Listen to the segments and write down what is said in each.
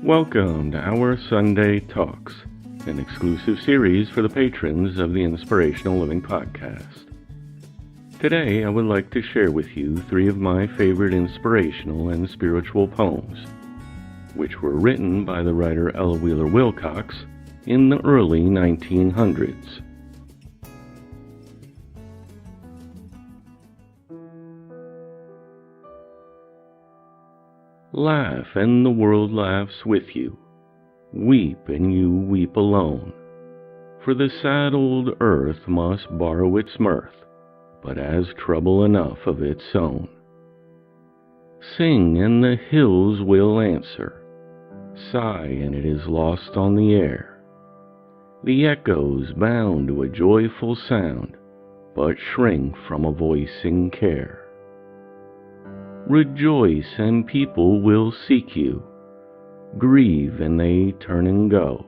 Welcome to our Sunday Talks, an exclusive series for the patrons of the Inspirational Living Podcast. Today, I would like to share with you 3 of my favorite inspirational and spiritual poems, which were written by the writer Ella Wheeler Wilcox in the early 1900s. Laugh, and the world laughs with you. Weep, and you weep alone. For the sad old earth must borrow its mirth, but has trouble enough of its own. Sing, and the hills will answer. Sigh, and it is lost on the air. The echoes bound to a joyful sound, but shrink from a voicing care. Rejoice, and people will seek you. Grieve, and they turn and go.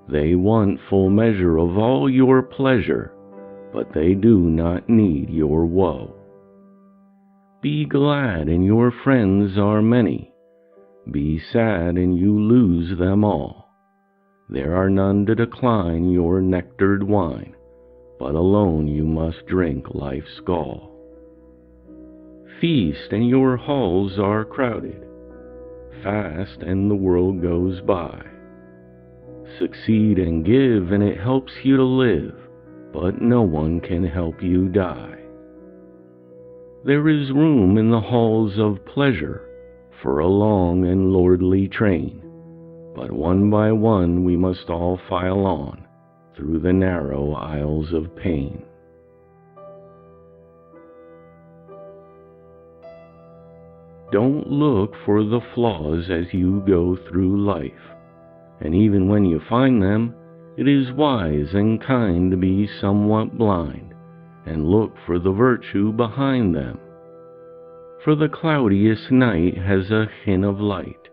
They want full measure of all your pleasure, but they do not need your woe. Be glad, and your friends are many. Be sad, and you lose them all. There are none to decline your nectared wine, but alone you must drink life's gall. Feast, and your halls are crowded. Fast, and the world goes by. Succeed and give, and it helps you to live, but no one can help you die. There is room in the halls of pleasure for a long and lordly train, but one by one we must all file on through the narrow aisles of pain. Don't look for the flaws as you go through life, and even when you find them, it is wise and kind to be somewhat blind and look for the virtue behind them. For the cloudiest night has a hint of light,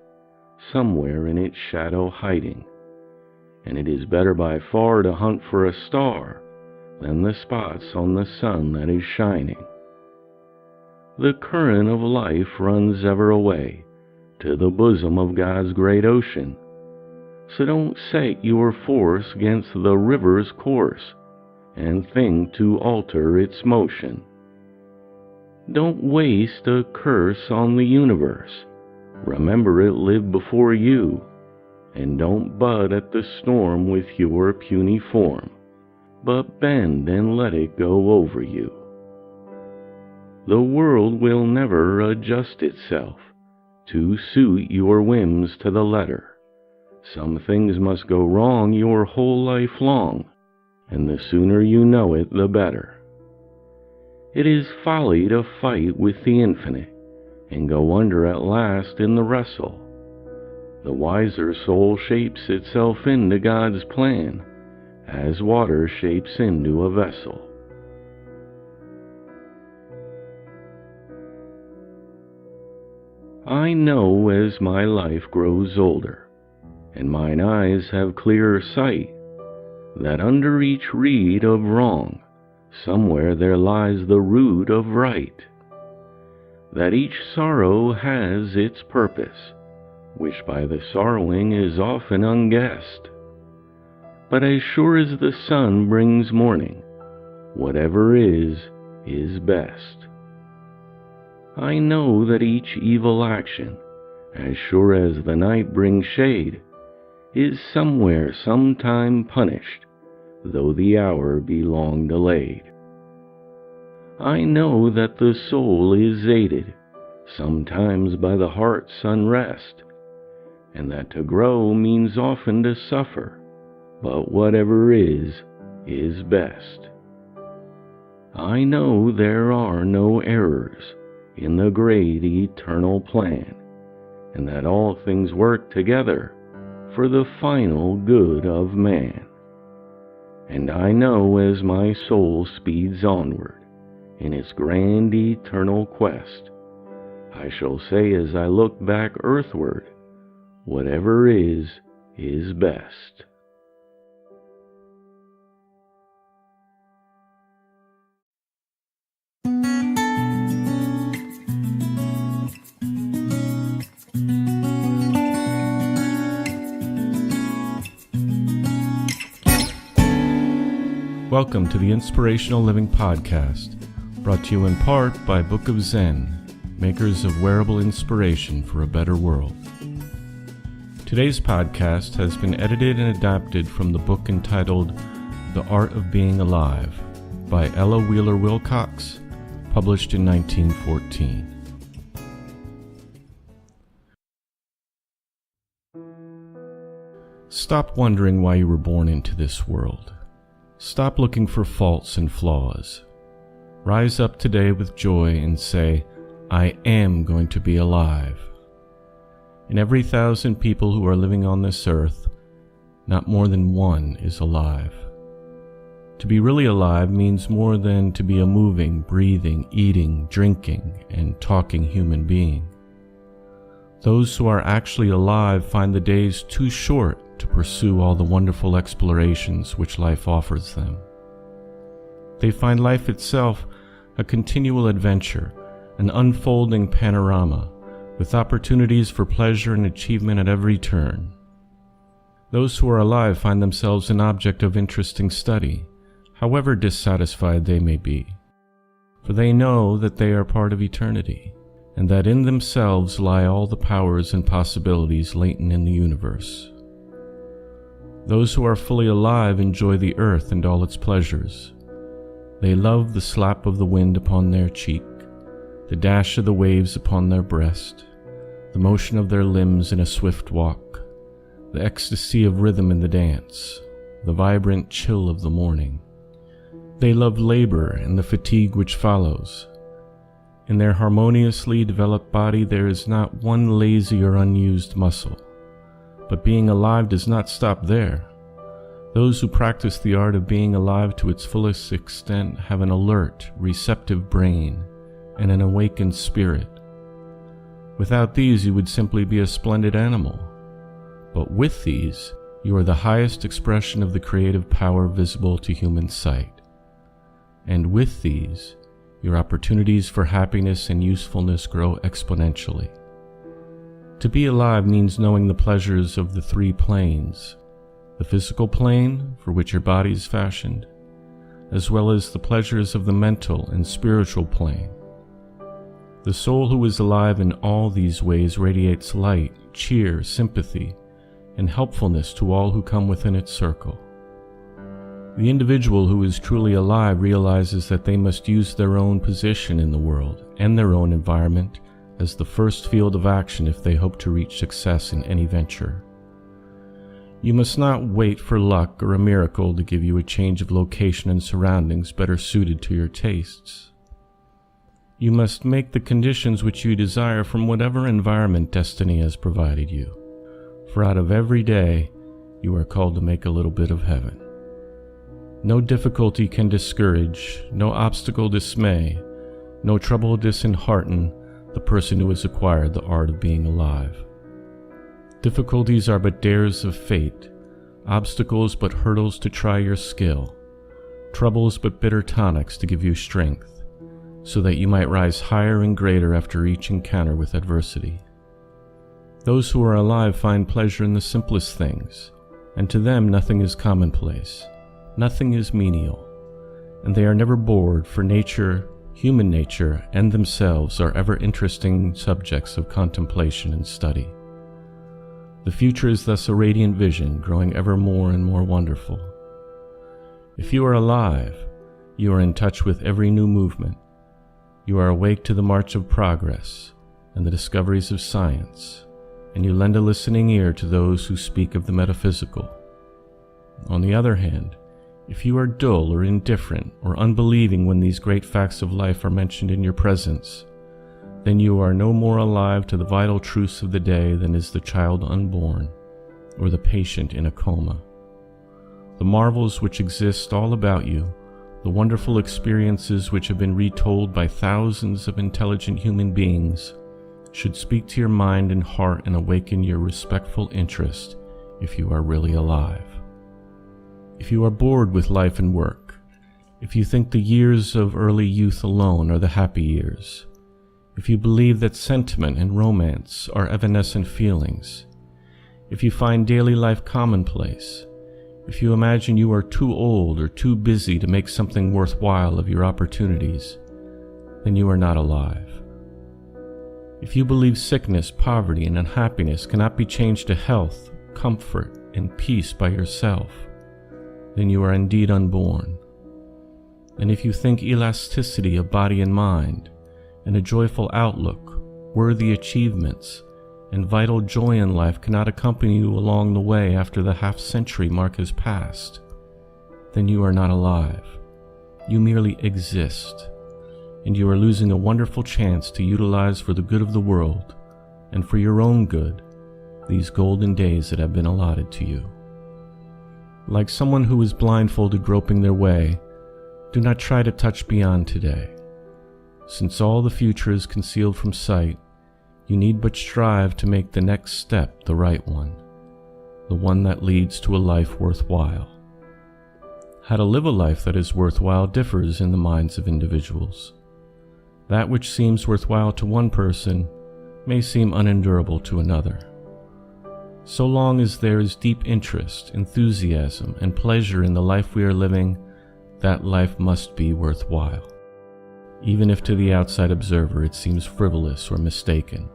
somewhere in its shadow hiding, and it is better by far to hunt for a star than the spots on the sun that is shining. The current of life runs ever away to the bosom of God's great ocean. So don't set your force against the river's course and think to alter its motion. Don't waste a curse on the universe. Remember it lived before you, and don't bud at the storm with your puny form, but bend and let it go over you. The world will never adjust itself to suit your whims to the letter. Some things must go wrong your whole life long, and the sooner you know it, the better. It is folly to fight with the infinite and go under at last in the wrestle. The wiser soul shapes itself into God's plan, as water shapes into a vessel. I know as my life grows older, and mine eyes have clearer sight, that under each reed of wrong, somewhere there lies the root of right. That each sorrow has its purpose, which by the sorrowing is often unguessed. But as sure as the sun brings morning, whatever is best. I know that each evil action, as sure as the night brings shade, is somewhere sometime punished, though the hour be long delayed. I know that the soul is aided sometimes by the heart's unrest, and that to grow means often to suffer, but whatever is best. I know there are no errors in the great eternal plan, and that all things work together for the final good of man. And I know as my soul speeds onward in its grand eternal quest, I shall say as I look back earthward, whatever is best. Welcome to the Inspirational Living Podcast, brought to you in part by Book of Zen, makers of wearable inspiration for a better world. Today's podcast has been edited and adapted from the book entitled The Art of Being Alive by Ella Wheeler Wilcox, published in 1914. Stop wondering why you were born into this world. Stop looking for faults and flaws. Rise up today with joy and say, I am going to be alive. In every 1,000 people who are living on this earth, not more than one is alive. To be really alive means more than to be a moving, breathing, eating, drinking, and talking human being. Those who are actually alive find the days too short to pursue all the wonderful explorations which life offers them. They find life itself a continual adventure, an unfolding panorama, with opportunities for pleasure and achievement at every turn. Those who are alive find themselves an object of interesting study, however dissatisfied they may be, for they know that they are part of eternity, and that in themselves lie all the powers and possibilities latent in the universe. Those who are fully alive enjoy the earth and all its pleasures. They love the slap of the wind upon their cheek, the dash of the waves upon their breast, the motion of their limbs in a swift walk, the ecstasy of rhythm in the dance, the vibrant chill of the morning. They love labor and the fatigue which follows. In their harmoniously developed body there is not one lazy or unused muscle. But being alive does not stop there. Those who practice the art of being alive to its fullest extent have an alert, receptive brain and an awakened spirit. Without these, you would simply be a splendid animal. But with these, you are the highest expression of the creative power visible to human sight. And with these, your opportunities for happiness and usefulness grow exponentially. To be alive means knowing the pleasures of the three planes, the physical plane, for which your body is fashioned, as well as the pleasures of the mental and spiritual plane. The soul who is alive in all these ways radiates light, cheer, sympathy, and helpfulness to all who come within its circle. The individual who is truly alive realizes that they must use their own position in the world and their own environment as the first field of action if they hope to reach success in any venture. You must not wait for luck or a miracle to give you a change of location and surroundings better suited to your tastes. You must make the conditions which you desire from whatever environment destiny has provided you, for out of every day you are called to make a little bit of heaven. No difficulty can discourage, no obstacle dismay, no trouble dishearten the person who has acquired the art of being alive. Difficulties are but dares of fate, obstacles but hurdles to try your skill, troubles but bitter tonics to give you strength, so that you might rise higher and greater after each encounter with adversity. Those who are alive find pleasure in the simplest things, and to them nothing is commonplace, nothing is menial, and they are never bored, for nature, human nature, and themselves are ever interesting subjects of contemplation and study. The future is thus a radiant vision, growing ever more and more wonderful. If you are alive, you are in touch with every new movement. You are awake to the march of progress and the discoveries of science, and you lend a listening ear to those who speak of the metaphysical. On the other hand, if you are dull or indifferent or unbelieving when these great facts of life are mentioned in your presence, then you are no more alive to the vital truths of the day than is the child unborn or the patient in a coma. The marvels which exist all about you, the wonderful experiences which have been retold by thousands of intelligent human beings, should speak to your mind and heart and awaken your respectful interest if you are really alive. If you are bored with life and work, if you think the years of early youth alone are the happy years, if you believe that sentiment and romance are evanescent feelings, if you find daily life commonplace, if you imagine you are too old or too busy to make something worthwhile of your opportunities, then you are not alive. If you believe sickness, poverty, and unhappiness cannot be changed to health, comfort, and peace by yourself, then you are indeed unborn. And if you think elasticity of body and mind, and a joyful outlook, worthy achievements, and vital joy in life cannot accompany you along the way after the half-century mark has passed, then you are not alive. You merely exist, and you are losing a wonderful chance to utilize for the good of the world, and for your own good, these golden days that have been allotted to you. Like someone who is blindfolded groping their way, do not try to touch beyond today. Since all the future is concealed from sight, you need but strive to make the next step the right one, the one that leads to a life worthwhile. How to live a life that is worthwhile differs in the minds of individuals. That which seems worthwhile to one person may seem unendurable to another. So long as there is deep interest, enthusiasm, and pleasure in the life we are living, that life must be worthwhile, even if to the outside observer it seems frivolous or mistaken.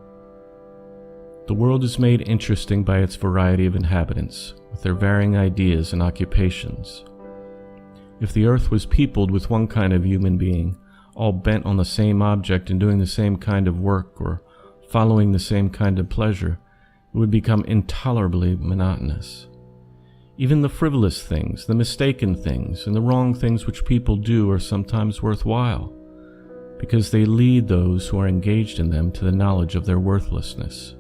The world is made interesting by its variety of inhabitants, with their varying ideas and occupations. If the earth was peopled with one kind of human being, all bent on the same object and doing the same kind of work or following the same kind of pleasure, it would become intolerably monotonous. Even the frivolous things, the mistaken things, and the wrong things which people do are sometimes worthwhile, because they lead those who are engaged in them to the knowledge of their worthlessness.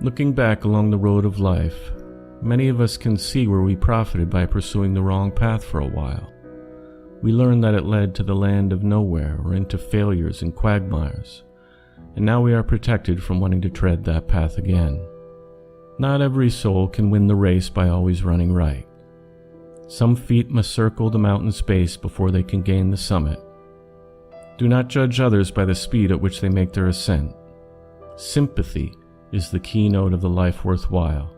Looking back along the road of life, many of us can see where we profited by pursuing the wrong path for a while. We learned that it led to the land of nowhere or into failures and quagmires, and now we are protected from wanting to tread that path again. Not every soul can win the race by always running right. Some feet must circle the mountain's base before they can gain the summit. Do not judge others by the speed at which they make their ascent. Sympathy is the keynote of the life worthwhile.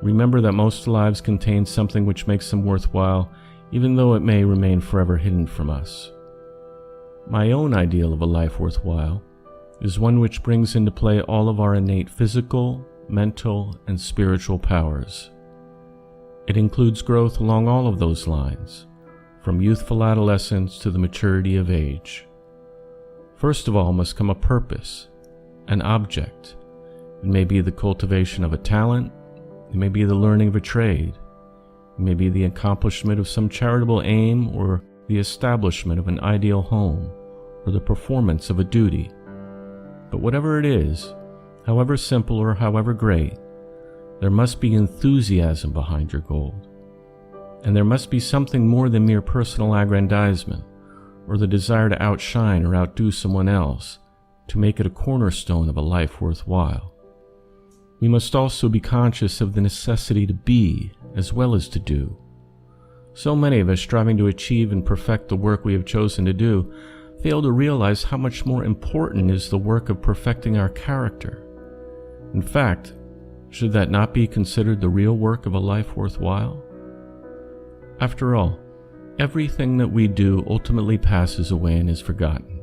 Remember that most lives contain something which makes them worthwhile, even though it may remain forever hidden from us. My own ideal of a life worthwhile is one which brings into play all of our innate physical, mental, and spiritual powers. It includes growth along all of those lines, from youthful adolescence to the maturity of age. First of all must come a purpose, an object. It may be the cultivation of a talent, it may be the learning of a trade, it may be the accomplishment of some charitable aim, or the establishment of an ideal home, or the performance of a duty. But whatever it is, however simple or however great, there must be enthusiasm behind your goal. And there must be something more than mere personal aggrandizement, or the desire to outshine or outdo someone else, to make it a cornerstone of a life worthwhile. We must also be conscious of the necessity to be as well as to do. So many of us striving to achieve and perfect the work we have chosen to do fail to realize how much more important is the work of perfecting our character. In fact, should that not be considered the real work of a life worthwhile? After all, everything that we do ultimately passes away and is forgotten.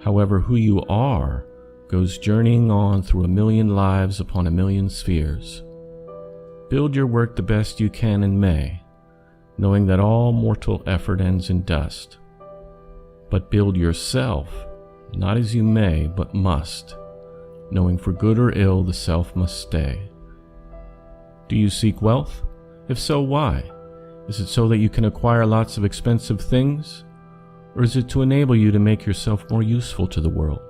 However, who you are goes journeying on through a million lives upon a million spheres. Build your work the best you can and may, knowing that all mortal effort ends in dust. But build yourself, not as you may, but must, knowing for good or ill the self must stay. Do you seek wealth? If so, why? Is it so that you can acquire lots of expensive things? Or is it to enable you to make yourself more useful to the world?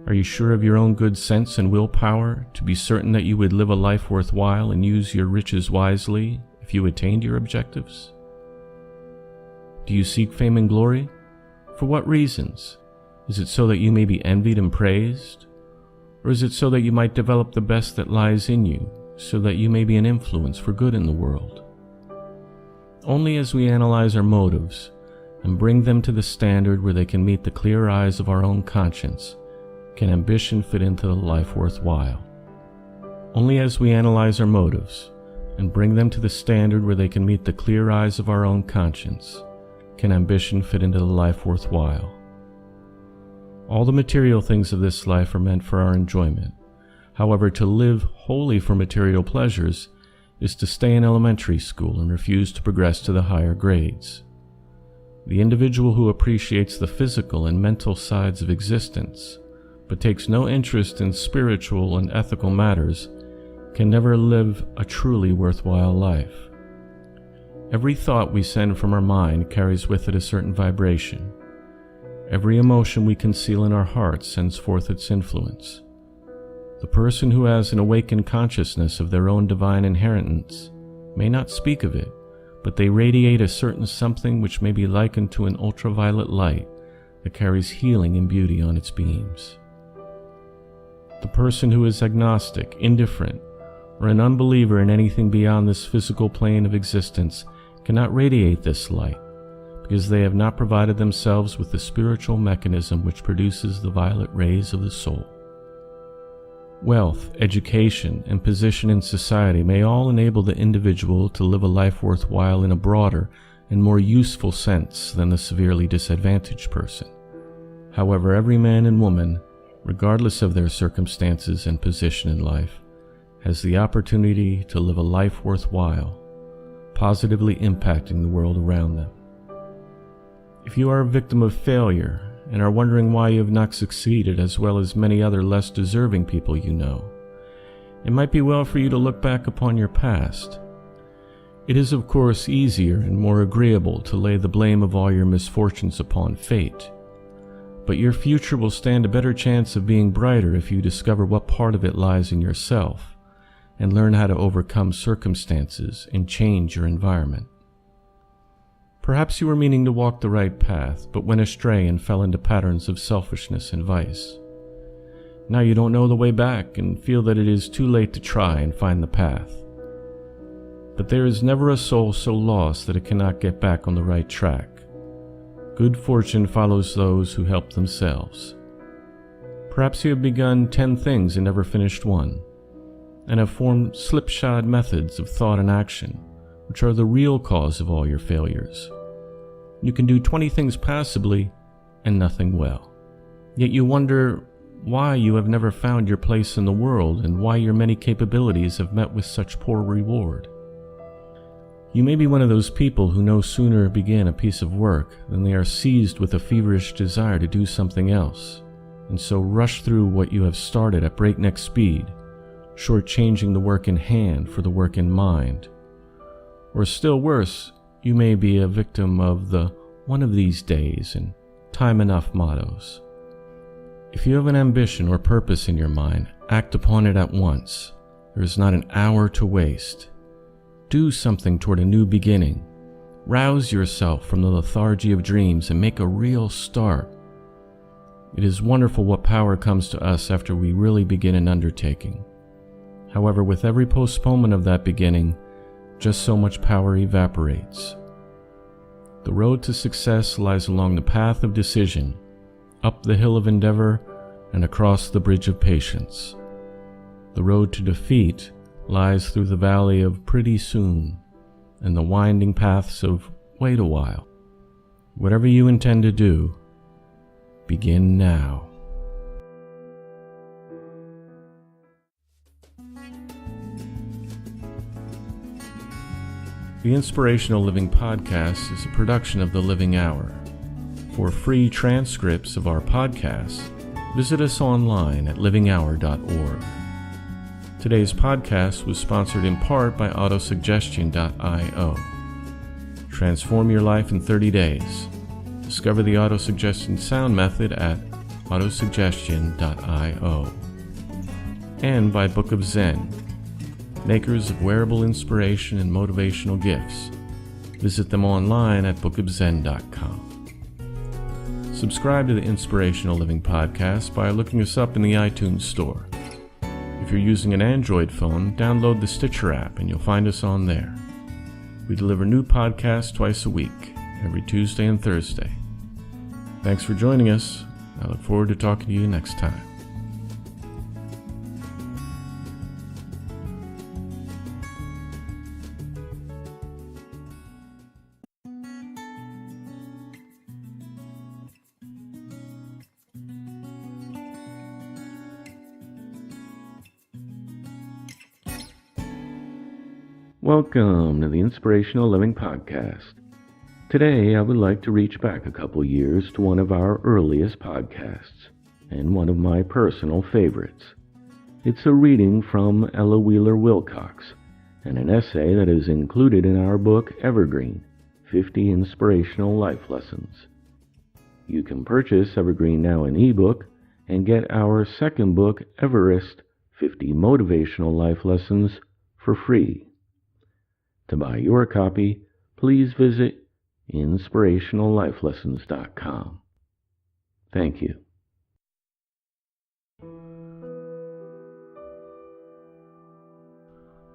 Are you sure of your own good sense and willpower to be certain that you would live a life worthwhile and use your riches wisely if you attained your objectives? Do you seek fame and glory? For what reasons? Is it so that you may be envied and praised? Or is it so that you might develop the best that lies in you, so that you may be an influence for good in the world? Only as we analyze our motives and bring them to the standard where they can meet the clear eyes of our own conscience can ambition fit into the life worthwhile. Only as we analyze our motives and bring them to the standard where they can meet the clear eyes of our own conscience, can ambition fit into the life worthwhile. All the material things of this life are meant for our enjoyment. However, to live wholly for material pleasures is to stay in elementary school and refuse to progress to the higher grades. The individual who appreciates the physical and mental sides of existence, but takes no interest in spiritual and ethical matters, can never live a truly worthwhile life. Every thought we send from our mind carries with it a certain vibration. Every emotion we conceal in our hearts sends forth its influence. The person who has an awakened consciousness of their own divine inheritance may not speak of it, but they radiate a certain something which may be likened to an ultraviolet light that carries healing and beauty on its beams. The person who is agnostic, indifferent, or an unbeliever in anything beyond this physical plane of existence cannot radiate this light, because they have not provided themselves with the spiritual mechanism which produces the violet rays of the soul. Wealth, education, and position in society may all enable the individual to live a life worthwhile in a broader and more useful sense than the severely disadvantaged person. However, every man and woman, regardless of their circumstances and position in life, has the opportunity to live a life worthwhile, positively impacting the world around them. If you are a victim of failure and are wondering why you have not succeeded as well as many other less deserving people you know, it might be well for you to look back upon your past. It is, of course, easier and more agreeable to lay the blame of all your misfortunes upon fate, but your future will stand a better chance of being brighter if you discover what part of it lies in yourself and learn how to overcome circumstances and change your environment. Perhaps you were meaning to walk the right path, but went astray and fell into patterns of selfishness and vice. Now you don't know the way back and feel that it is too late to try and find the path. But there is never a soul so lost that it cannot get back on the right track. Good fortune follows those who help themselves. Perhaps you have begun 10 things and never finished one, and have formed slipshod methods of thought and action, which are the real cause of all your failures. You can do 20 things passably and nothing well. Yet you wonder why you have never found your place in the world and why your many capabilities have met with such poor reward. You may be one of those people who no sooner begin a piece of work than they are seized with a feverish desire to do something else, and so rush through what you have started at breakneck speed, shortchanging the work in hand for the work in mind. Or still worse, you may be a victim of the "one of these days" and "time enough" mottos. If you have an ambition or purpose in your mind, act upon it at once. There is not an hour to waste. Do something toward a new beginning. Rouse yourself from the lethargy of dreams and make a real start. It is wonderful what power comes to us after we really begin an undertaking. However, with every postponement of that beginning, just so much power evaporates. The road to success lies along the path of decision, up the hill of endeavor, and across the bridge of patience. The road to defeat lies through the valley of pretty soon, and the winding paths of wait a while. Whatever you intend to do, begin now. The Inspirational Living Podcast is a production of The Living Hour. For free transcripts of our podcasts, visit us online at livinghour.org. Today's podcast was sponsored in part by autosuggestion.io. Transform your life in 30 days. Discover the autosuggestion sound method at autosuggestion.io. And by Book of Zen, makers of wearable inspiration and motivational gifts. Visit them online at bookofzen.com. Subscribe to the Inspirational Living Podcast by looking us up in the iTunes Store. If you're using an Android phone, download the Stitcher app and you'll find us on there. We deliver new podcasts twice a week, every Tuesday and Thursday. Thanks for joining us. I look forward to talking to you next time. Welcome to the Inspirational Living Podcast. Today I would like to reach back a couple years to one of our earliest podcasts, and one of my personal favorites. It's a reading from Ella Wheeler Wilcox, and an essay that is included in our book Evergreen, 50 Inspirational Life Lessons. You can purchase Evergreen now in ebook and get our second book, Everest, 50 Motivational Life Lessons, for free. To buy your copy, please visit inspirationallifelessons.com. Thank you.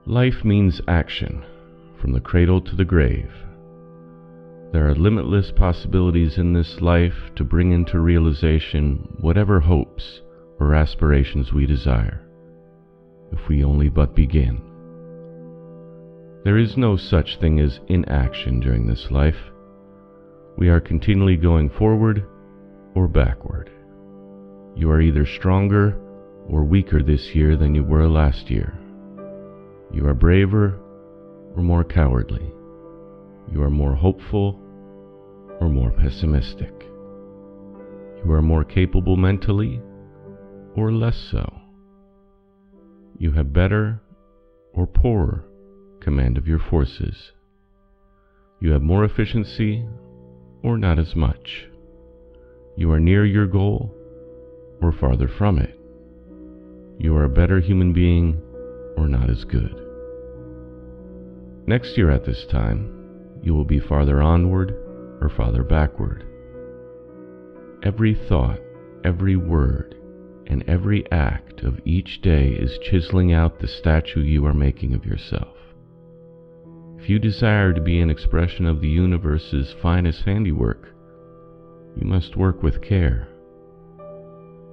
Life means action, from the cradle to the grave. There are limitless possibilities in this life to bring into realization whatever hopes or aspirations we desire, if we only but begin. There is no such thing as inaction during this life. We are continually going forward or backward. You are either stronger or weaker this year than you were last year. You are braver or more cowardly. You are more hopeful or more pessimistic. You are more capable mentally or less so. You have better or poorer command of your forces. You have more efficiency or not as much. You are near your goal or farther from it. You are a better human being or not as good. Next year at this time, you will be farther onward or farther backward. Every thought, every word, and every act of each day is chiseling out the statue you are making of yourself. If you desire to be an expression of the universe's finest handiwork, you must work with care.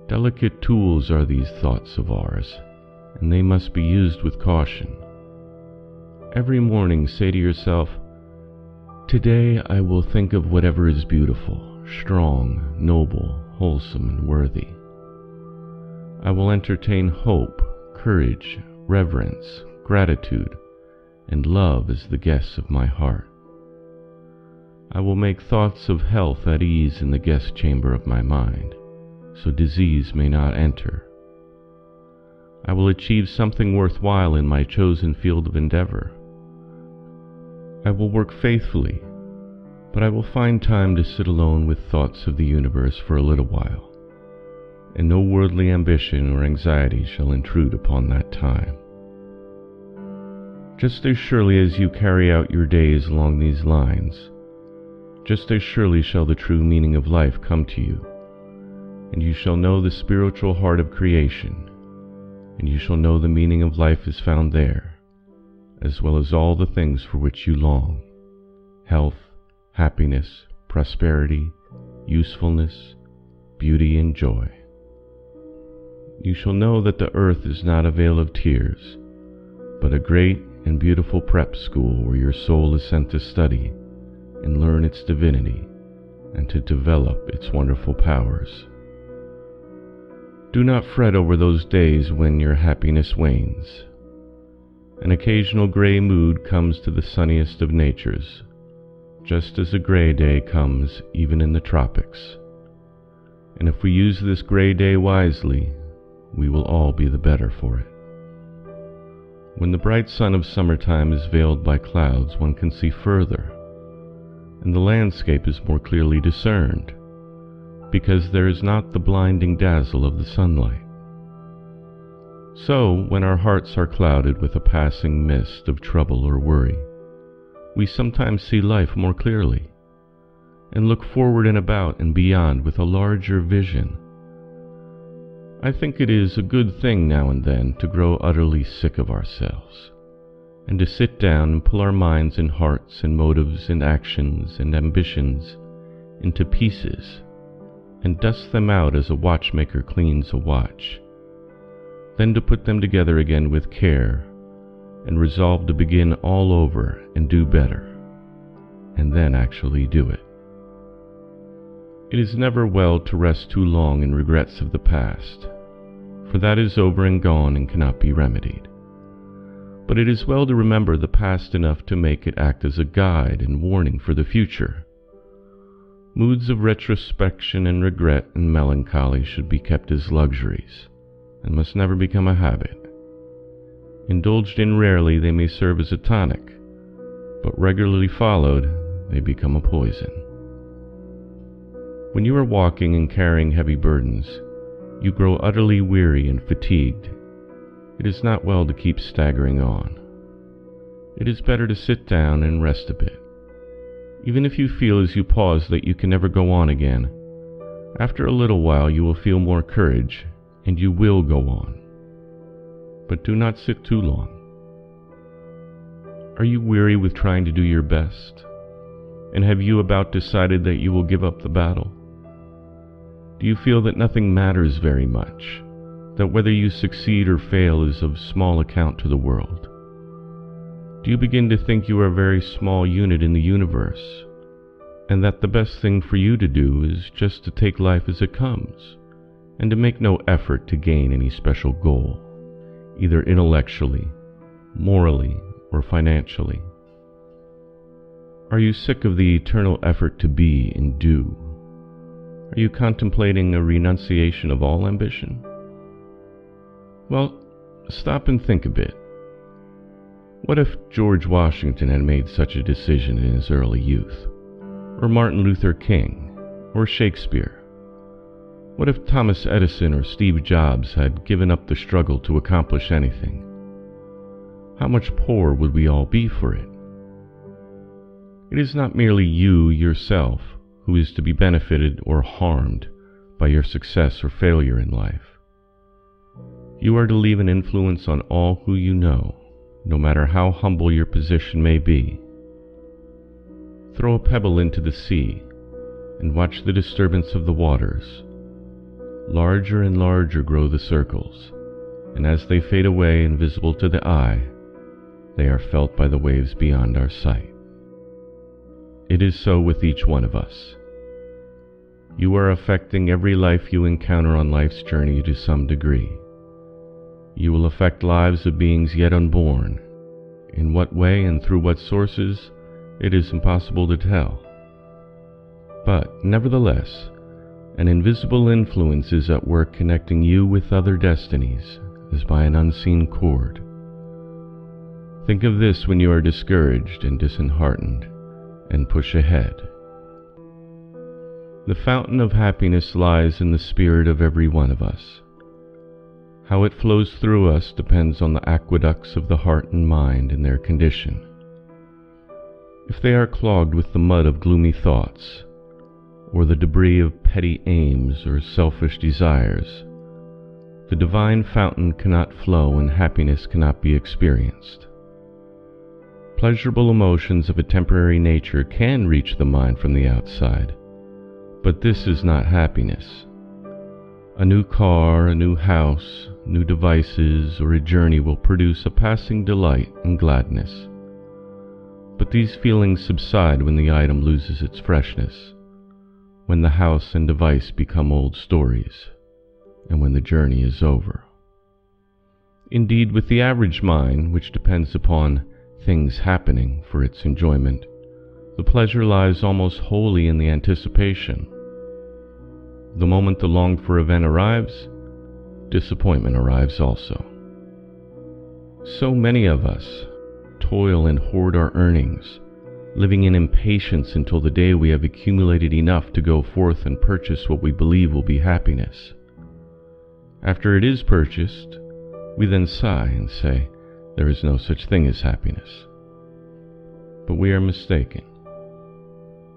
Delicate tools are these thoughts of ours, and they must be used with caution. Every morning say to yourself, "Today I will think of whatever is beautiful, strong, noble, wholesome, and worthy. I will entertain hope, courage, reverence, gratitude, and love as the guests of my heart. I will make thoughts of health at ease in the guest chamber of my mind, so disease may not enter. I will achieve something worthwhile in my chosen field of endeavor. I will work faithfully, but I will find time to sit alone with thoughts of the universe for a little while, and no worldly ambition or anxiety shall intrude upon that time." Just as surely as you carry out your days along these lines, just as surely shall the true meaning of life come to you, and you shall know the spiritual heart of creation, and you shall know the meaning of life is found there, as well as all the things for which you long: health, happiness, prosperity, usefulness, beauty, and joy. You shall know that the earth is not a vale of tears, but a great and beautiful prep school where your soul is sent to study and learn its divinity and to develop its wonderful powers. Do not fret over those days when your happiness wanes. An occasional gray mood comes to the sunniest of natures, just as a gray day comes even in the tropics. And if we use this gray day wisely, we will all be the better for it. When the bright sun of summertime is veiled by clouds, one can see further, and the landscape is more clearly discerned, because there is not the blinding dazzle of the sunlight. So, when our hearts are clouded with a passing mist of trouble or worry, we sometimes see life more clearly, and look forward and about and beyond with a larger vision. I think it is a good thing now and then to grow utterly sick of ourselves, and to sit down and pull our minds and hearts and motives and actions and ambitions into pieces, and dust them out as a watchmaker cleans a watch, then to put them together again with care, and resolve to begin all over and do better, and then actually do it. It is never well to rest too long in regrets of the past, for that is over and gone and cannot be remedied. but it is well to remember the past enough to make it act as a guide and warning for the future. Moods of retrospection and regret and melancholy should be kept as luxuries, and must never become a habit. Indulged in rarely, they may serve as a tonic, but regularly followed, they become a poison. When you are walking and carrying heavy burdens, you grow utterly weary and fatigued. It is not well to keep staggering on. It is better to sit down and rest a bit. Even if you feel as you pause that you can never go on again, after a little while you will feel more courage, and you will go on. But do not sit too long. Are you weary with trying to do your best? And have you about decided that you will give up the battle? Do you feel that nothing matters very much, that whether you succeed or fail is of small account to the world? Do you begin to think you are a very small unit in the universe, and that the best thing for you to do is just to take life as it comes, and to make no effort to gain any special goal, either intellectually, morally, or financially? Are you sick of the eternal effort to be and do? Are you contemplating a renunciation of all ambition? Well, stop and think a bit. What if George Washington had made such a decision in his early youth? Or Martin Luther King? Or Shakespeare? What if Thomas Edison or Steve Jobs had given up the struggle to accomplish anything? How much poorer would we all be for it? It is not merely you yourself who is to be benefited or harmed by your success or failure in life. You are to leave an influence on all who you know, no matter how humble your position may be. Throw a pebble into the sea and watch the disturbance of the waters. Larger and larger grow the circles, and as they fade away invisible to the eye, they are felt by the waves beyond our sight. It is so with each one of us. You are affecting every life you encounter on life's journey to some degree. You will affect lives of beings yet unborn. In what way and through what sources, it is impossible to tell. But, nevertheless, an invisible influence is at work connecting you with other destinies, as by an unseen cord. Think of this when you are discouraged and disheartened, and push ahead. The fountain of happiness lies in the spirit of every one of us. How it flows through us depends on the aqueducts of the heart and mind and their condition. If they are clogged with the mud of gloomy thoughts, or the debris of petty aims or selfish desires, the divine fountain cannot flow and happiness cannot be experienced. Pleasurable emotions of a temporary nature can reach the mind from the outside, but this is not happiness. A new car, a new house, new devices, or a journey will produce a passing delight and gladness. But these feelings subside when the item loses its freshness, when the house and device become old stories, and when the journey is over. Indeed, with the average mind, which depends upon things happening for its enjoyment, the pleasure lies almost wholly in the anticipation. The moment the longed-for event arrives, disappointment arrives also. So many of us toil and hoard our earnings, living in impatience until the day we have accumulated enough to go forth and purchase what we believe will be happiness. After it is purchased, we then sigh and say, there is no such thing as happiness. But we are mistaken.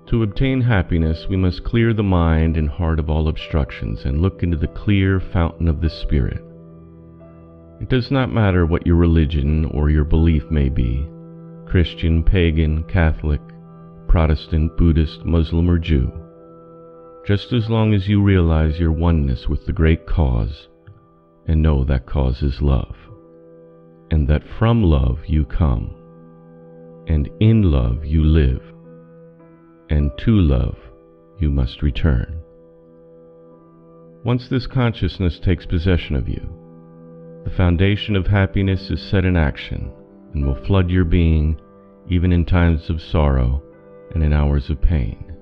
To obtain happiness, we must clear the mind and heart of all obstructions and look into the clear fountain of the Spirit. It does not matter what your religion or your belief may be, Christian, pagan, Catholic, Protestant, Buddhist, Muslim, or Jew, just as long as you realize your oneness with the great cause and know that cause is love, and that from love you come, and in love you live, and to love you must return. Once this consciousness takes possession of you, the foundation of happiness is set in action, and will flood your being even in times of sorrow and in hours of pain.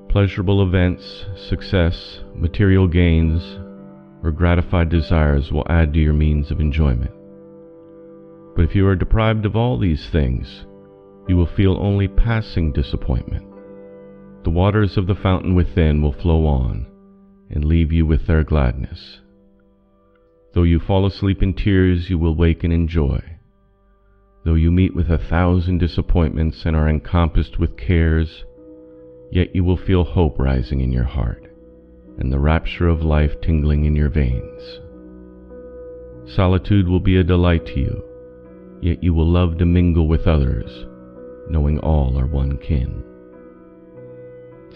Pleasurable events, success, material gains, or gratified desires will add to your means of enjoyment. But if you are deprived of all these things, you will feel only passing disappointment. The waters of the fountain within will flow on and leave you with their gladness. Though you fall asleep in tears, you will waken in joy. Though you meet with 1,000 disappointments and are encompassed with cares, yet you will feel hope rising in your heart and the rapture of life tingling in your veins. Solitude will be a delight to you, yet you will love to mingle with others, knowing all are one kin.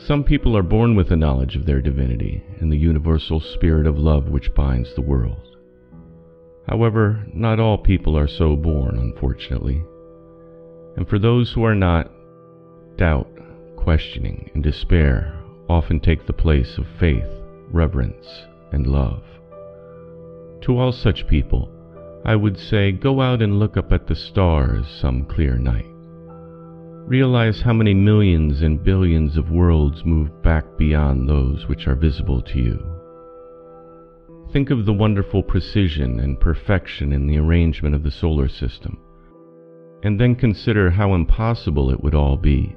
Some people are born with a knowledge of their divinity and the universal spirit of love which binds the world. However, not all people are so born, unfortunately. And for those who are not, doubt, questioning, and despair often take the place of faith, reverence, and love. To all such people, I would say, go out and look up at the stars some clear night. Realize how many millions and billions of worlds move back beyond those which are visible to you. Think of the wonderful precision and perfection in the arrangement of the solar system, and then consider how impossible it would all be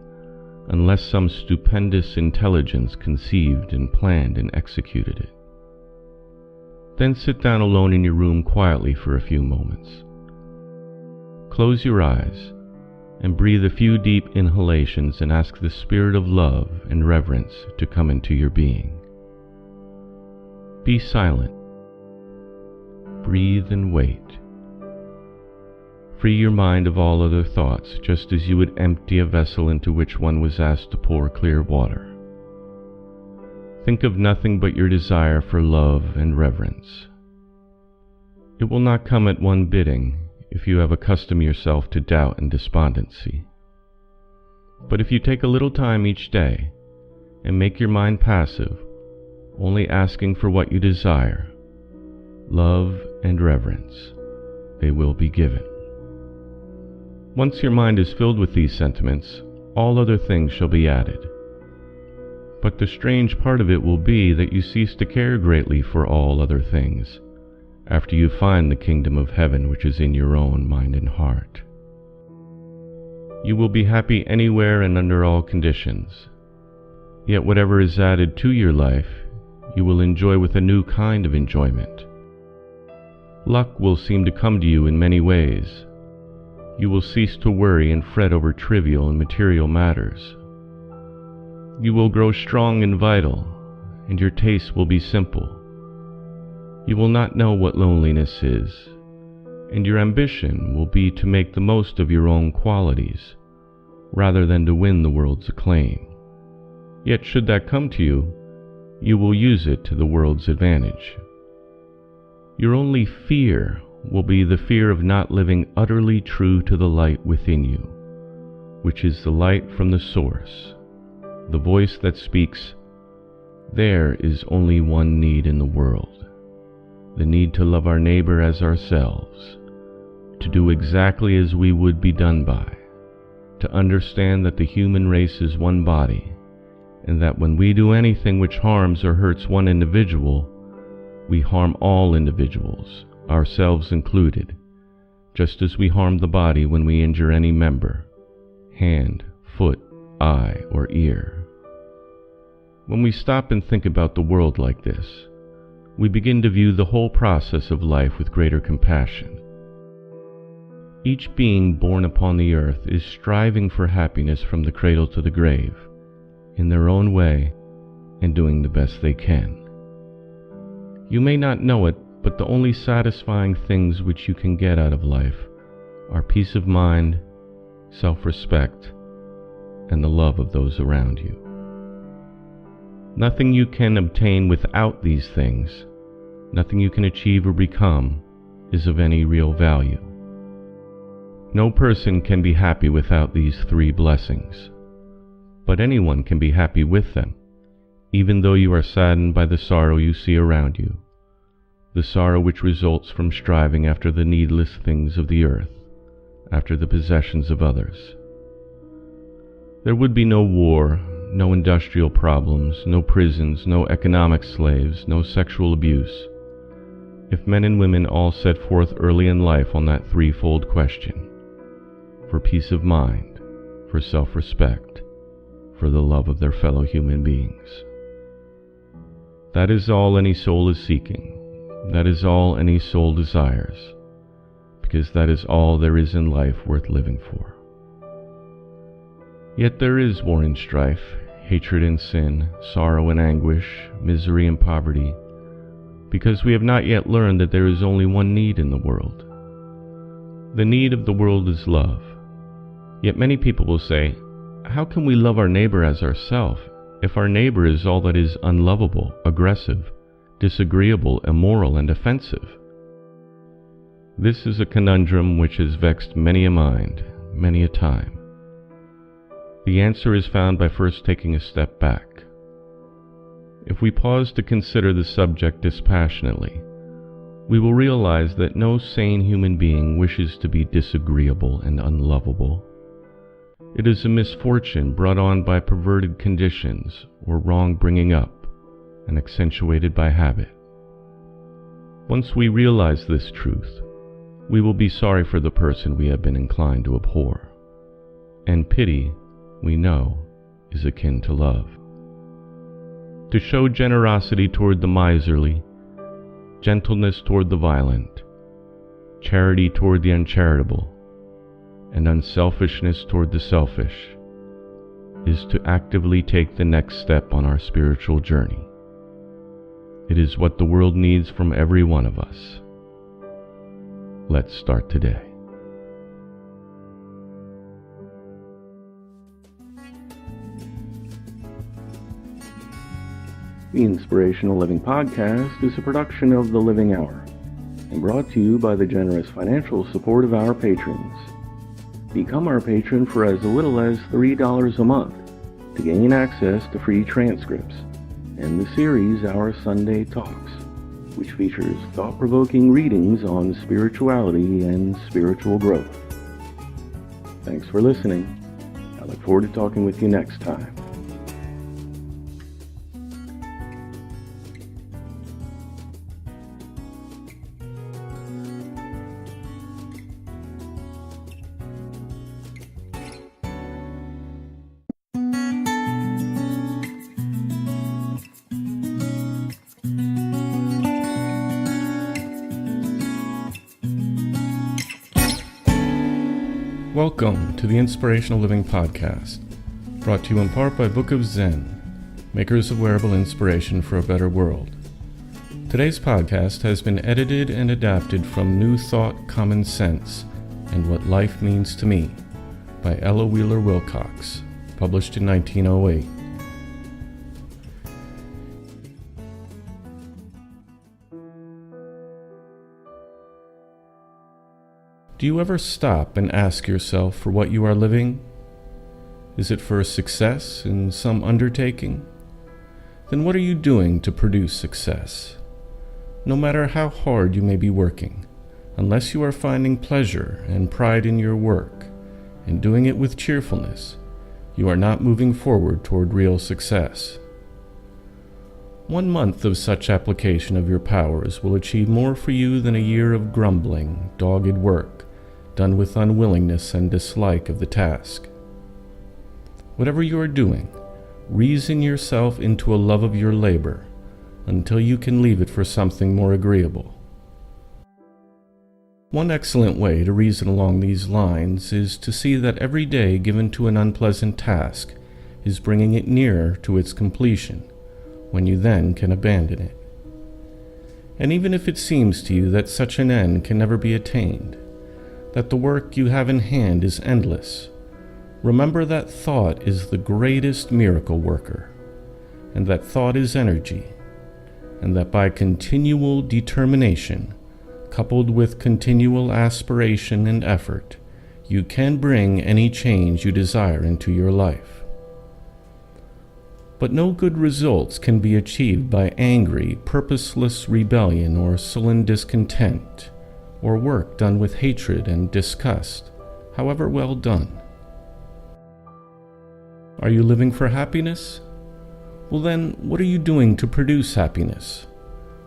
unless some stupendous intelligence conceived and planned and executed it. Then sit down alone in your room quietly for a few moments. Close your eyes and breathe a few deep inhalations and ask the spirit of love and reverence to come into your being. Be silent. Breathe and wait. Free your mind of all other thoughts, just as you would empty a vessel into which one was asked to pour clear water. Think of nothing but your desire for love and reverence. It will not come at one bidding if you have accustomed yourself to doubt and despondency. But if you take a little time each day and make your mind passive, only asking for what you desire, love and reverence, they will be given. Once your mind is filled with these sentiments, all other things shall be added. But the strange part of it will be that you cease to care greatly for all other things, after you find the kingdom of heaven which is in your own mind and heart. You will be happy anywhere and under all conditions. Yet whatever is added to your life, you will enjoy with a new kind of enjoyment. Luck will seem to come to you in many ways. You will cease to worry and fret over trivial and material matters. You will grow strong and vital, and your tastes will be simple. You will not know what loneliness is, and your ambition will be to make the most of your own qualities, rather than to win the world's acclaim. Yet should that come to you, you will use it to the world's advantage. Your only fear will be the fear of not living utterly true to the light within you, which is the light from the source, the voice that speaks, "There is only one need in the world, the need to love our neighbor as ourselves, to do exactly as we would be done by, to understand that the human race is one body, and that when we do anything which harms or hurts one individual, we harm all individuals, ourselves included, just as we harm the body when we injure any member, hand, foot, eye, or ear." When we stop and think about the world like this, we begin to view the whole process of life with greater compassion. Each being born upon the earth is striving for happiness from the cradle to the grave, in their own way, and doing the best they can. You may not know it, but the only satisfying things which you can get out of life are peace of mind, self-respect, and the love of those around you. Nothing you can obtain without these things, nothing you can achieve or become, is of any real value. No person can be happy without these three blessings, but anyone can be happy with them, even though you are saddened by the sorrow you see around you, the sorrow which results from striving after the needless things of the earth, after the possessions of others. There would be no war, no industrial problems, no prisons, no economic slaves, no sexual abuse, if men and women all set forth early in life on that threefold question: for peace of mind, for self-respect, for the love of their fellow human beings. That is all any soul is seeking. That is all any soul desires, because that is all there is in life worth living for. Yet there is war and strife, hatred and sin, sorrow and anguish, misery and poverty, because we have not yet learned that there is only one need in the world. The need of the world is love. Yet many people will say, how can we love our neighbor as ourselves if our neighbor is all that is unlovable, aggressive, disagreeable, immoral, and offensive? This is a conundrum which has vexed many a mind, many a time. The answer is found by first taking a step back. If we pause to consider the subject dispassionately, we will realize that no sane human being wishes to be disagreeable and unlovable. It is a misfortune brought on by perverted conditions or wrong bringing up, and accentuated by habit. Once we realize this truth, we will be sorry for the person we have been inclined to abhor. And pity, we know, is akin to love. To show generosity toward the miserly, gentleness toward the violent, charity toward the uncharitable, and unselfishness toward the selfish, is to actively take the next step on our spiritual journey. It is what the world needs from every one of us. Let's start today. The Inspirational Living Podcast is a production of The Living Hour and brought to you by the generous financial support of our patrons. Become our patron for as little as $3 a month to gain access to free transcripts and the series Our Sunday Talks, which features thought-provoking readings on spirituality and spiritual growth. Thanks for listening. I look forward to talking with you next time. Welcome to the Inspirational Living Podcast, brought to you in part by Book of Zen, makers of wearable inspiration for a better world. Today's podcast has been edited and adapted from New Thought, Common Sense, and What Life Means to Me by Ella Wheeler Wilcox, published in 1908. Do you ever stop and ask yourself for what you are living? Is it for success in some undertaking? Then what are you doing to produce success? No matter how hard you may be working, unless you are finding pleasure and pride in your work and doing it with cheerfulness, you are not moving forward toward real success. 1 month of such application of your powers will achieve more for you than a year of grumbling, dogged work, done with unwillingness and dislike of the task. Whatever you are doing, reason yourself into a love of your labor until you can leave it for something more agreeable. One excellent way to reason along these lines is to see that every day given to an unpleasant task is bringing it nearer to its completion, when you then can abandon it. And even if it seems to you that such an end can never be attained, that the work you have in hand is endless, remember that thought is the greatest miracle worker, and that thought is energy, and that by continual determination, coupled with continual aspiration and effort, you can bring any change you desire into your life. But no good results can be achieved by angry, purposeless rebellion or sullen discontent, or work done with hatred and disgust, however well done. Are you living for happiness? Well then, what are you doing to produce happiness?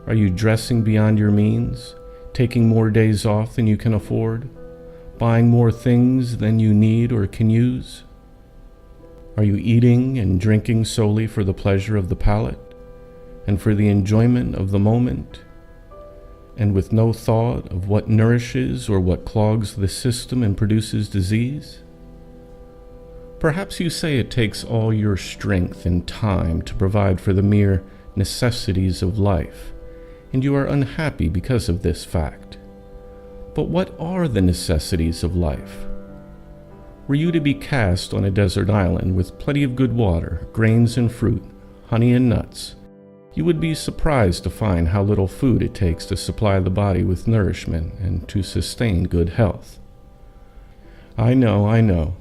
Are you dressing beyond your means, taking more days off than you can afford, buying more things than you need or can use? Are you eating and drinking solely for the pleasure of the palate and for the enjoyment of the moment, and with no thought of what nourishes or what clogs the system and produces disease? Perhaps you say it takes all your strength and time to provide for the mere necessities of life, and you are unhappy because of this fact. But what are the necessities of life? Were you to be cast on a desert island with plenty of good water, grains and fruit, honey and nuts, you would be surprised to find how little food it takes to supply the body with nourishment and to sustain good health. I know.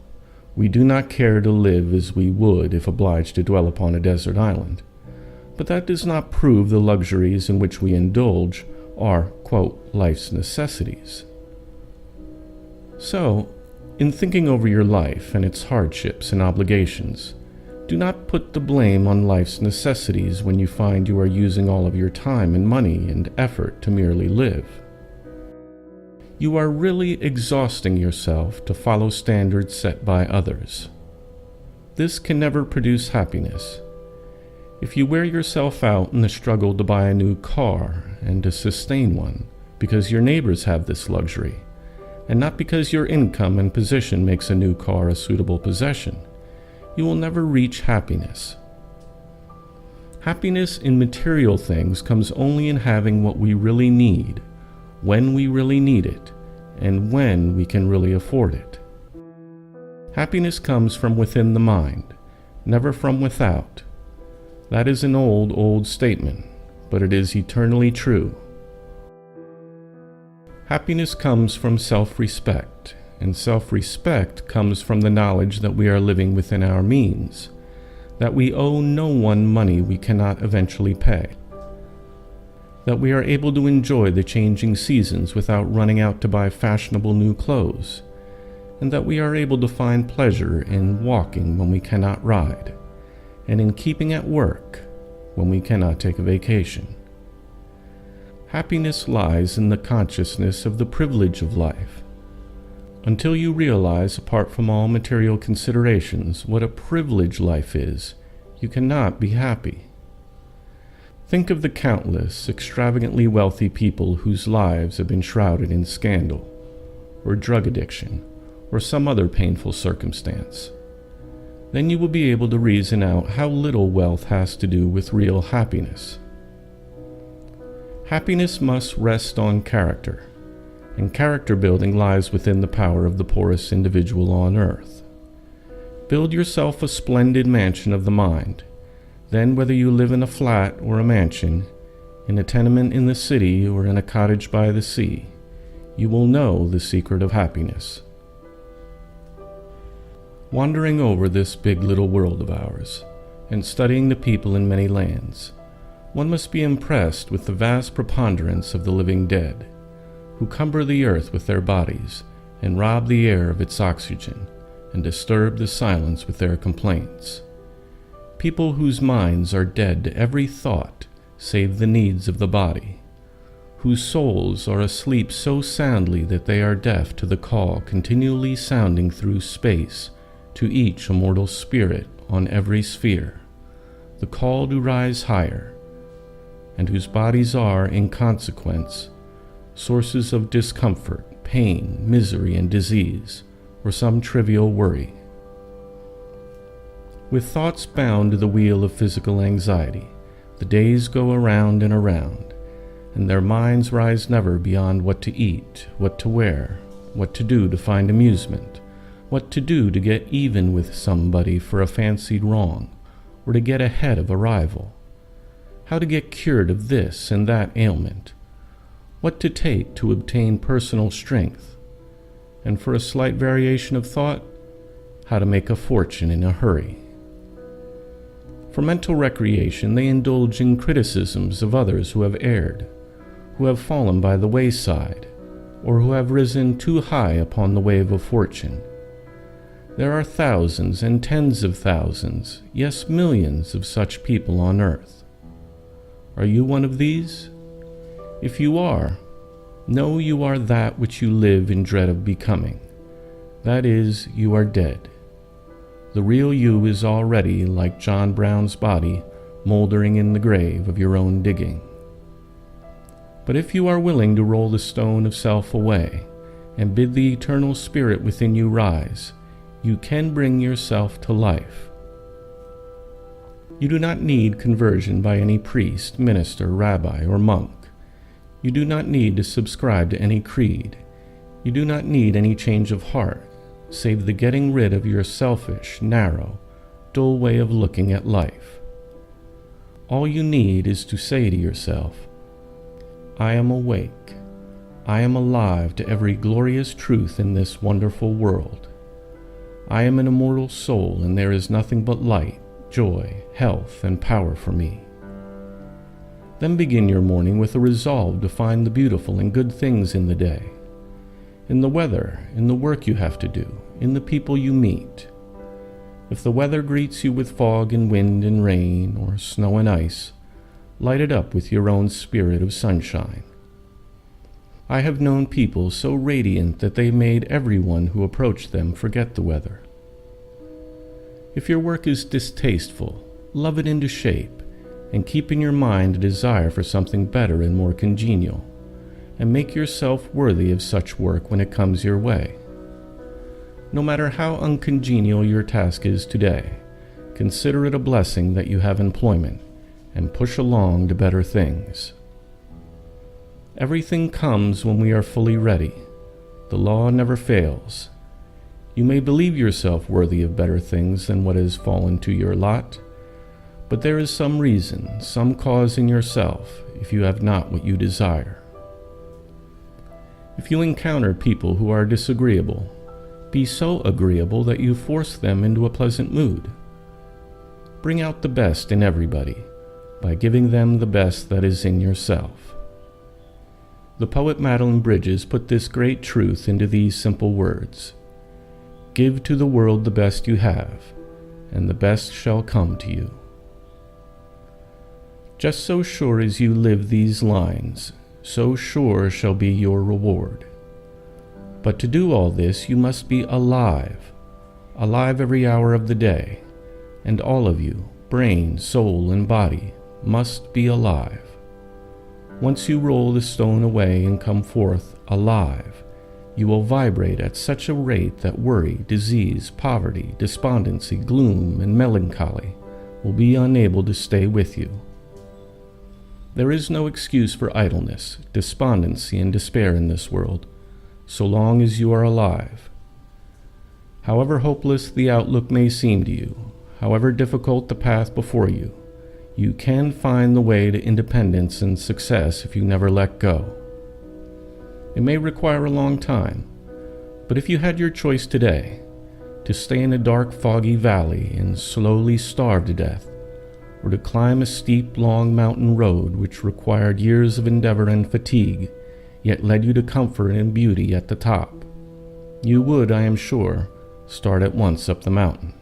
We do not care to live as we would if obliged to dwell upon a desert island, but that does not prove the luxuries in which we indulge are, quote, life's necessities. So, in thinking over your life and its hardships and obligations, do not put the blame on life's necessities when you find you are using all of your time and money and effort to merely live. You are really exhausting yourself to follow standards set by others. This can never produce happiness. If you wear yourself out in the struggle to buy a new car and to sustain one because your neighbors have this luxury, and not because your income and position makes a new car a suitable possession, you will never reach happiness. Happiness in material things comes only in having what we really need, when we really need it, and when we can really afford it. Happiness comes from within the mind, never from without. That is an old statement, but it is eternally true. Happiness comes from self-respect, and self-respect comes from the knowledge that we are living within our means, that we owe no one money we cannot eventually pay, that we are able to enjoy the changing seasons without running out to buy fashionable new clothes, and that we are able to find pleasure in walking when we cannot ride, and in keeping at work when we cannot take a vacation. Happiness lies in the consciousness of the privilege of life. Until you realize, apart from all material considerations, what a privilege life is, you cannot be happy. Think of the countless, extravagantly wealthy people whose lives have been shrouded in scandal, or drug addiction, or some other painful circumstance. Then you will be able to reason out how little wealth has to do with real happiness. Happiness must rest on character, and character building lies within the power of the poorest individual on earth. Build yourself a splendid mansion of the mind. Then, whether you live in a flat or a mansion, in a tenement in the city or in a cottage by the sea, you will know the secret of happiness. Wandering over this big little world of ours, and studying the people in many lands, one must be impressed with the vast preponderance of the living dead, who cumber the earth with their bodies, and rob the air of its oxygen, and disturb the silence with their complaints. People whose minds are dead to every thought save the needs of the body, whose souls are asleep so soundly that they are deaf to the call continually sounding through space to each immortal spirit on every sphere, the call to rise higher, and whose bodies are, in consequence, sources of discomfort, pain, misery, and disease, or some trivial worry. With thoughts bound to the wheel of physical anxiety, the days go around and around, and their minds rise never beyond what to eat, what to wear, what to do to find amusement, what to do to get even with somebody for a fancied wrong, or to get ahead of a rival, how to get cured of this and that ailment, what to take to obtain personal strength, and for a slight variation of thought, how to make a fortune in a hurry. For mental recreation, they indulge in criticisms of others who have erred, who have fallen by the wayside, or who have risen too high upon the wave of fortune. There are thousands and tens of thousands, yes, millions of such people on earth. Are you one of these? If you are, know you are that which you live in dread of becoming. That is, you are dead. The real you is already, like John Brown's body, moldering in the grave of your own digging. But if you are willing to roll the stone of self away and bid the eternal spirit within you rise, you can bring yourself to life. You do not need conversion by any priest, minister, rabbi, or monk. You do not need to subscribe to any creed. You do not need any change of heart, save the getting rid of your selfish, narrow, dull way of looking at life. All you need is to say to yourself, I am awake. I am alive to every glorious truth in this wonderful world. I am an immortal soul, and there is nothing but light, joy, health, and power for me. Then begin your morning with a resolve to find the beautiful and good things in the day, in the weather, in the work you have to do, in the people you meet. If the weather greets you with fog and wind and rain, or snow and ice, light it up with your own spirit of sunshine. I have known people so radiant that they made everyone who approached them forget the weather. If your work is distasteful, love it into shape, and keep in your mind a desire for something better and more congenial, and make yourself worthy of such work when it comes your way. No matter how uncongenial your task is today, consider it a blessing that you have employment, and push along to better things. Everything comes when we are fully ready. The law never fails. You may believe yourself worthy of better things than what has fallen to your lot, but there is some reason, some cause in yourself, if you have not what you desire. If you encounter people who are disagreeable, be so agreeable that you force them into a pleasant mood. Bring out the best in everybody by giving them the best that is in yourself. The poet Madeline Bridges put this great truth into these simple words: give to the world the best you have, and the best shall come to you. Just so sure as you live these lines, so sure shall be your reward. But to do all this, you must be alive, alive every hour of the day, and all of you, brain, soul, and body, must be alive. Once you roll the stone away and come forth alive, you will vibrate at such a rate that worry, disease, poverty, despondency, gloom, and melancholy will be unable to stay with you. There is no excuse for idleness, despondency, and despair in this world, so long as you are alive. However hopeless the outlook may seem to you, however difficult the path before you, you can find the way to independence and success if you never let go. It may require a long time, but if you had your choice today, to stay in a dark, foggy valley and slowly starve to death, or to climb a steep, long mountain road which required years of endeavor and fatigue, yet led you to comfort and beauty at the top, you would, I am sure, start at once up the mountain.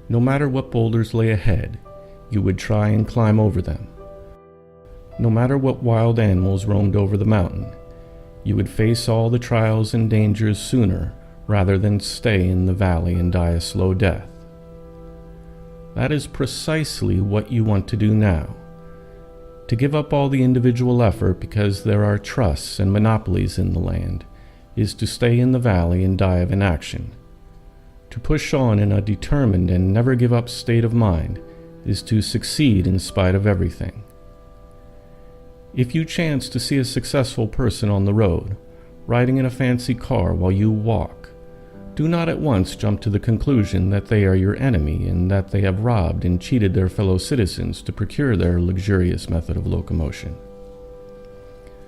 No matter what boulders lay ahead, you would try and climb over them. No matter what wild animals roamed over the mountain, you would face all the trials and dangers sooner rather than stay in the valley and die a slow death. That is precisely what you want to do now. To give up all the individual effort because there are trusts and monopolies in the land is to stay in the valley and die of inaction. To push on in a determined and never give up state of mind is to succeed in spite of everything. If you chance to see a successful person on the road, riding in a fancy car while you walk, do not at once jump to the conclusion that they are your enemy and that they have robbed and cheated their fellow citizens to procure their luxurious method of locomotion.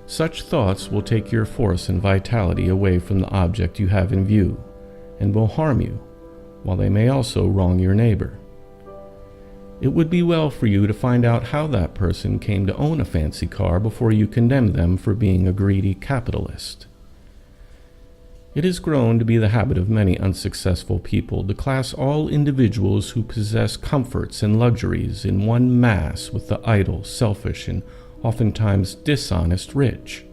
Such thoughts will take your force and vitality away from the object you have in view, and will harm you, while they may also wrong your neighbor. It would be well for you to find out how that person came to own a fancy car before you condemn them for being a greedy capitalist. It has grown to be the habit of many unsuccessful people to class all individuals who possess comforts and luxuries in one mass with the idle, selfish, and oftentimes dishonest rich.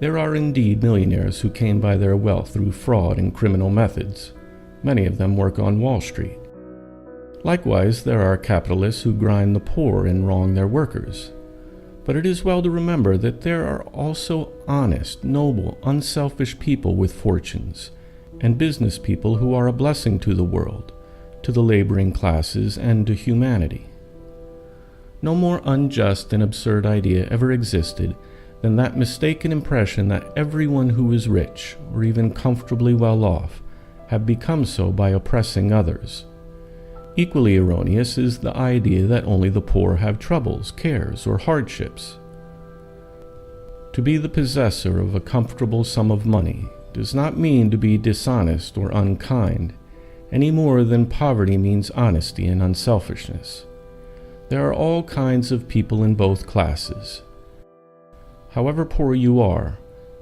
There are indeed millionaires who came by their wealth through fraud and criminal methods. Many of them work on Wall Street. Likewise, there are capitalists who grind the poor and wrong their workers. But it is well to remember that there are also honest, noble, unselfish people with fortunes, and business people who are a blessing to the world, to the laboring classes, and to humanity. No more unjust and absurd idea ever existed than that mistaken impression that everyone who is rich, or even comfortably well off, have become so by oppressing others. Equally erroneous is the idea that only the poor have troubles, cares, or hardships. To be the possessor of a comfortable sum of money does not mean to be dishonest or unkind, any more than poverty means honesty and unselfishness. There are all kinds of people in both classes. However poor you are,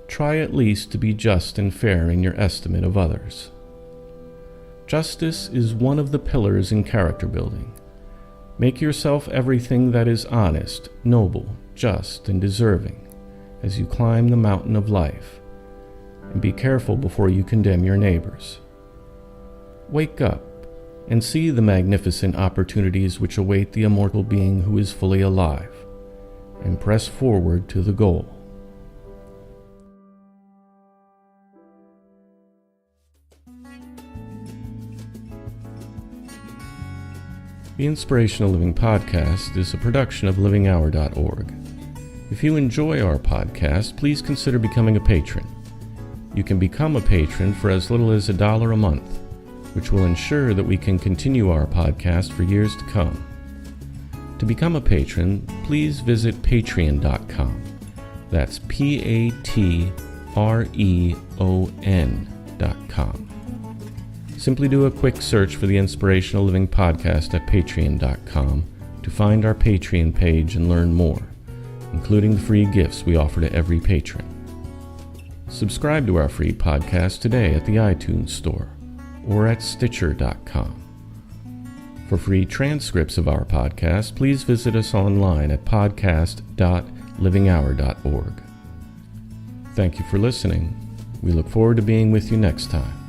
try at least to be just and fair in your estimate of others. Justice is one of the pillars in character building. Make yourself everything that is honest, noble, just, and deserving as you climb the mountain of life, and be careful before you condemn your neighbors. Wake up and see the magnificent opportunities which await the immortal being who is fully alive, and press forward to the goal. The Inspirational Living Podcast is a production of livinghour.org. If you enjoy our podcast, please consider becoming a patron. You can become a patron for as little as $1 a month, which will ensure that we can continue our podcast for years to come. To become a patron, please visit patreon.com. That's patreon.com. Simply do a quick search for the Inspirational Living Podcast at patreon.com to find our Patreon page and learn more, including the free gifts we offer to every patron. Subscribe to our free podcast today at the iTunes Store or at Stitcher.com. For free transcripts of our podcast, please visit us online at podcast.livinghour.org. Thank you for listening. We look forward to being with you next time.